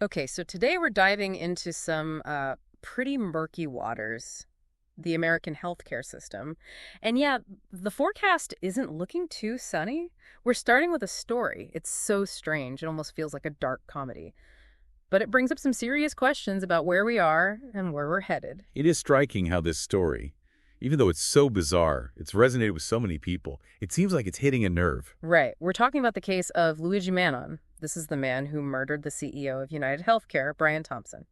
Okay, so today we're diving into some pretty murky waters, the American healthcare system. And yeah, the forecast isn't looking too sunny. We're starting with a story. It's so strange. It almost feels like a dark comedy. But it brings up some serious questions about where we are and where we're headed. It is striking how this story, even though it's so bizarre, it's resonated with so many people. It seems like it's hitting a nerve. Right. We're talking about the case of Luigi Mannon. This is the man who murdered the CEO of United Healthcare, Brian Thompson.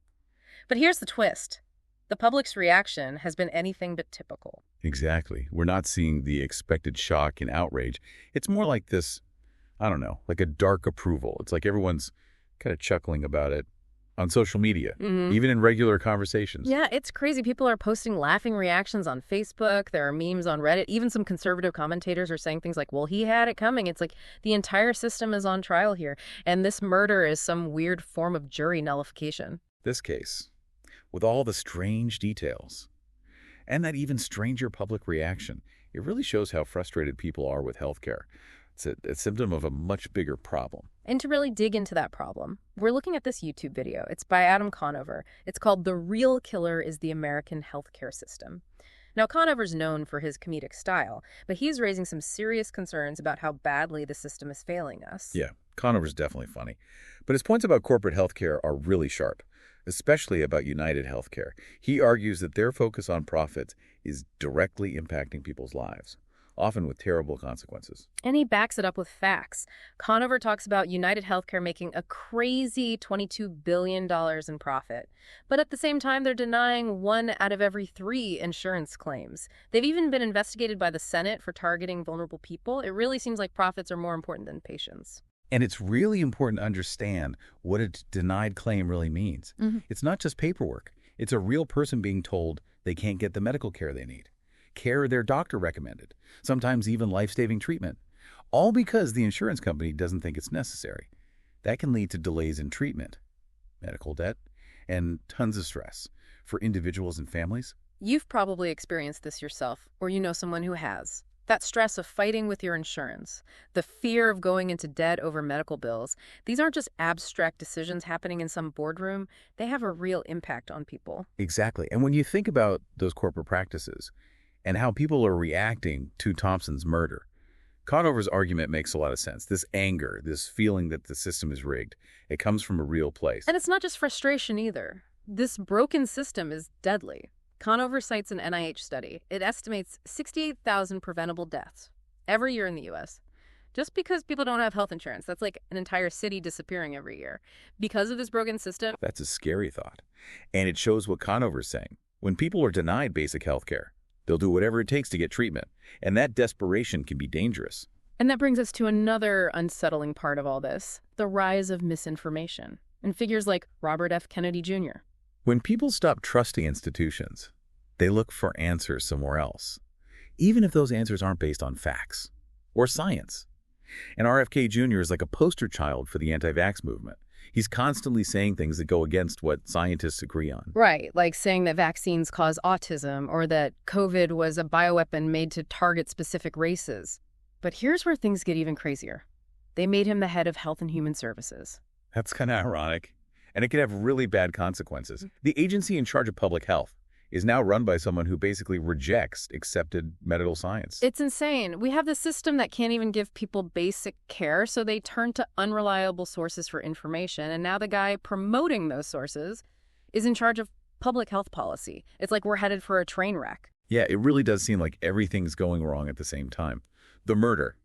But here's the twist. The public's reaction has been anything but typical. Exactly. We're not seeing the expected shock and outrage. It's more like this, I don't know, like a dark approval. It's like everyone's kind of chuckling about it on social media, even in regular conversations. Yeah, it's crazy. People are posting laughing reactions on Facebook. There are memes on Reddit. Even some conservative commentators are saying things like, well, he had it coming. It's like the entire system is on trial here. And this murder is some weird form of jury nullification. This case, with all the strange details, and that even stranger public reaction, it really shows how frustrated people are with healthcare. It's a symptom of a much bigger problem. And to really dig into that problem, we're looking at this YouTube video. It's by Adam Conover. It's called The Real Killer is the American Healthcare System. Now, Conover's known for his comedic style, but he's raising some serious concerns about how badly the system is failing us. Yeah, Conover's definitely funny. But his points about corporate healthcare are really sharp, especially about United Healthcare. He argues that their focus on profits is directly impacting people's lives, often with terrible consequences. And he backs it up with facts. Conover talks about United Healthcare making a crazy $22 billion in profit. But at the same time, they're denying 1 out of every 3 insurance claims. They've even been investigated by the Senate for targeting vulnerable people. It really seems like profits are more important than patients. And it's really important to understand what a denied claim really means. It's not just paperwork. It's a real person being told they can't get the medical care they need, care their doctor recommended, sometimes even life-saving treatment, all because the insurance company doesn't think it's necessary. That can lead to delays in treatment, medical debt, and tons of stress for individuals and families. You've probably experienced this yourself, or you know someone who has. That stress of fighting with your insurance, the fear of going into debt over medical bills, these aren't just abstract decisions happening in some boardroom. They have a real impact on people. Exactly. And when you think about those corporate practices and how people are reacting to Thompson's murder, Conover's argument makes a lot of sense. This anger, this feeling that the system is rigged, it comes from a real place. And it's not just frustration either. This broken system is deadly. Conover cites an NIH study. It estimates 68,000 preventable deaths every year in the U.S. just because people don't have health insurance. That's like an entire city disappearing every year. Because of this broken system. That's a scary thought. And it shows what Conover's saying. When people are denied basic health care, they'll do whatever it takes to get treatment. And that desperation can be dangerous. And that brings us to another unsettling part of all this, the rise of misinformation, and figures like Robert F. Kennedy Jr. When people stop trusting institutions, they look for answers somewhere else, even if those answers aren't based on facts or science. And RFK Jr. is like a poster child for the anti-vax movement. He's constantly saying things that go against what scientists agree on. Right, like saying that vaccines cause autism or that COVID was a bioweapon made to target specific races. But here's where things get even crazier. They made him the head of Health and Human Services. That's kind of ironic. And it could have really bad consequences. The agency in charge of public health is now run by someone who basically rejects accepted medical science. It's insane. We have the system that can't even give people basic care, so they turn to unreliable sources for information. And now the guy promoting those sources is in charge of public health policy. It's like we're headed for a train wreck. Yeah, it really does seem like everything's going wrong at the same time. The murder,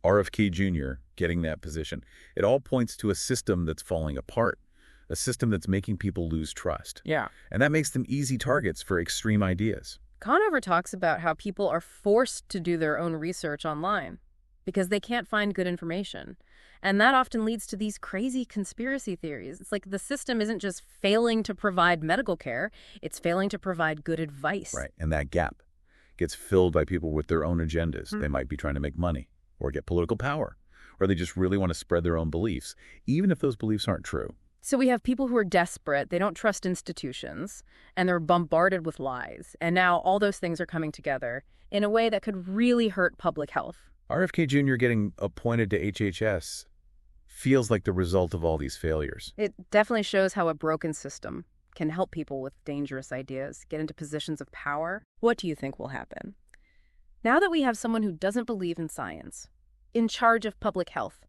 RFK Jr. getting that position, it all points to a system that's falling apart. A system that's making people lose trust. Yeah. And that makes them easy targets for extreme ideas. Conover talks about how people are forced to do their own research online because they can't find good information. And that often leads to these crazy conspiracy theories. It's like the system isn't just failing to provide medical care, it's failing to provide good advice. Right. And that gap gets filled by people with their own agendas. They might be trying to make money or get political power, or they just really want to spread their own beliefs, even if those beliefs aren't true. So we have people who are desperate, they don't trust institutions, and they're bombarded with lies. And now all those things are coming together in a way that could really hurt public health. RFK Jr. getting appointed to HHS feels like the result of all these failures. It definitely shows how a broken system can help people with dangerous ideas get into positions of power. What do you think will happen? Now that we have someone who doesn't believe in science, in charge of public health,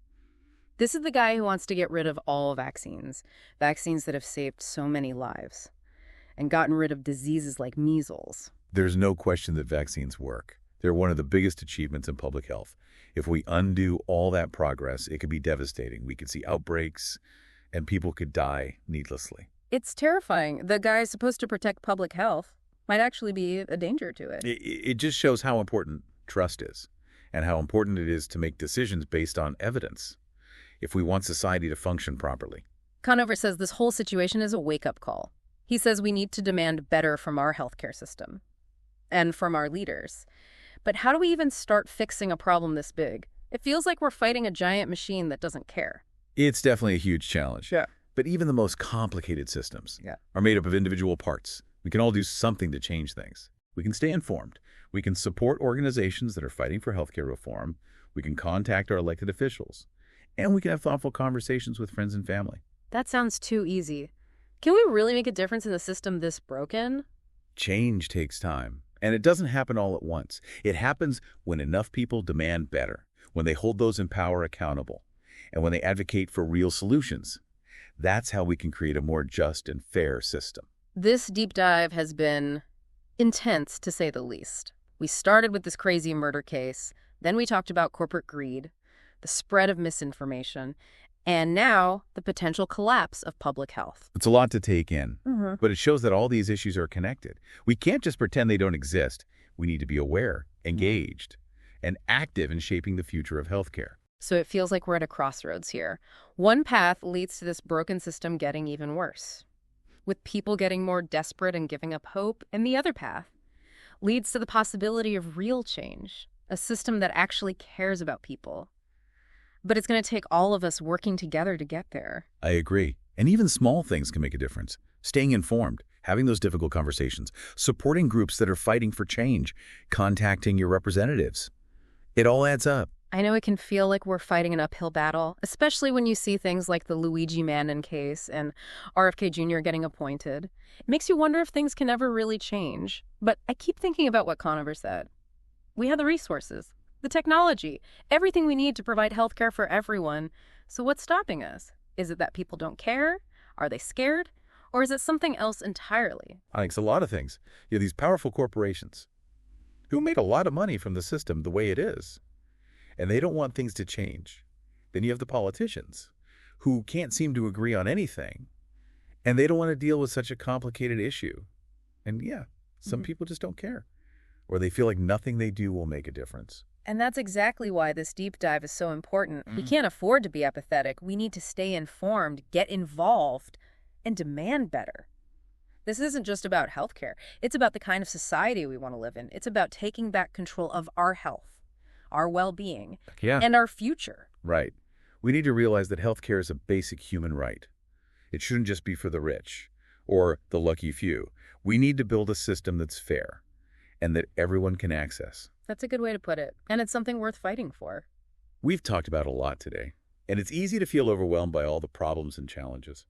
this is the guy who wants to get rid of all vaccines that have saved so many lives, and gotten rid of diseases like measles. There's no question that vaccines work. They're one of the biggest achievements in public health. If we undo all that progress, it could be devastating. We could see outbreaks, and people could die needlessly. It's terrifying. The guy supposed to protect public health might actually be a danger to it. It just shows how important trust is, and how important it is to make decisions based on evidence if we want society to function properly. Conover says this whole situation is a wake-up call. He says we need to demand better from our healthcare system and from our leaders. But how do we even start fixing a problem this big? It feels like we're fighting a giant machine that doesn't care. It's definitely a huge challenge. Yeah. But even the most complicated systems Yeah. are made up of individual parts. We can all do something to change things. We can stay informed. We can support organizations that are fighting for healthcare reform. We can contact our elected officials. And we can have thoughtful conversations with friends and family. That sounds too easy. Can we really make a difference in a system this broken? Change takes time, and it doesn't happen all at once. It happens when enough people demand better, when they hold those in power accountable, and when they advocate for real solutions. That's how we can create a more just and fair system. This deep dive has been intense, to say the least. We started with this crazy murder case, then we talked about corporate greed, the spread of misinformation, and now the potential collapse of public health. It's a lot to take in, Mm-hmm. but it shows that all these issues are connected. We can't just pretend they don't exist. We need to be aware, engaged, and active in shaping the future of healthcare. So it feels like we're at a crossroads here. One path leads to this broken system getting even worse, with people getting more desperate and giving up hope, and the other path leads to the possibility of real change, a system that actually cares about people. But it's going to take all of us working together to get there. I agree. And even small things can make a difference. Staying informed, having those difficult conversations, supporting groups that are fighting for change, contacting your representatives. It all adds up. I know it can feel like we're fighting an uphill battle, especially when you see things like the Luigi Mannon case and RFK Jr. getting appointed. It makes you wonder if things can ever really change. But I keep thinking about what Conover said. We have the resources, the technology, everything we need to provide healthcare for everyone. So what's stopping us? Is it that people don't care? Are they scared? Or is it something else entirely? I think it's a lot of things. You have these powerful corporations who make a lot of money from the system the way it is, and they don't want things to change. Then you have the politicians who can't seem to agree on anything, and they don't want to deal with such a complicated issue. And yeah, some people just don't care, or they feel like nothing they do will make a difference. And that's exactly why this deep dive is so important. We can't afford to be apathetic. We need to stay informed, get involved, and demand better. This isn't just about healthcare. It's about the kind of society we want to live in. It's about taking back control of our health, our well-being, and our future. Right. We need to realize that healthcare is a basic human right. It shouldn't just be for the rich or the lucky few. We need to build a system that's fair and that everyone can access. That's a good way to put it. And it's something worth fighting for. We've talked about a lot today, and it's easy to feel overwhelmed by all the problems and challenges.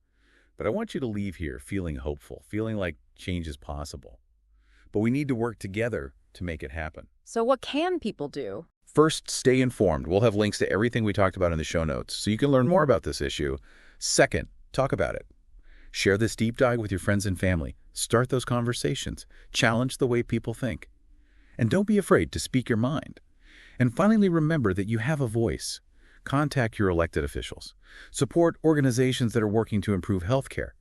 But I want you to leave here feeling hopeful, feeling like change is possible. But we need to work together to make it happen. So what can people do? First, stay informed. We'll have links to everything we talked about in the show notes so you can learn more about this issue. Second, talk about it. Share this deep dive with your friends and family. Start those conversations. Challenge the way people think. And don't be afraid to speak your mind. And finally, remember that you have a voice. Contact your elected officials. Support organizations that are working to improve healthcare.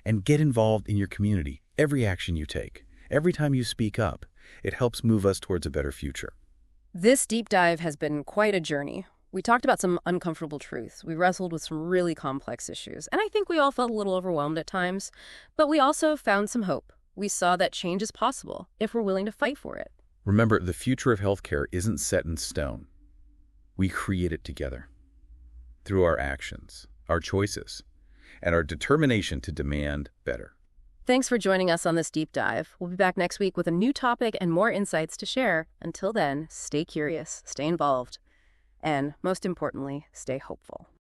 And get involved in your community. Every action you take, every time you speak up, it helps move us towards a better future. This deep dive has been quite a journey. We talked about some uncomfortable truths. We wrestled with some really complex issues. And I think we all felt a little overwhelmed at times. But we also found some hope. We saw that change is possible if we're willing to fight for it. Remember, the future of healthcare isn't set in stone. We create it together through our actions, our choices, and our determination to demand better. Thanks for joining us on this deep dive. We'll be back next week with a new topic and more insights to share. Until then, stay curious, stay involved, and most importantly, stay hopeful.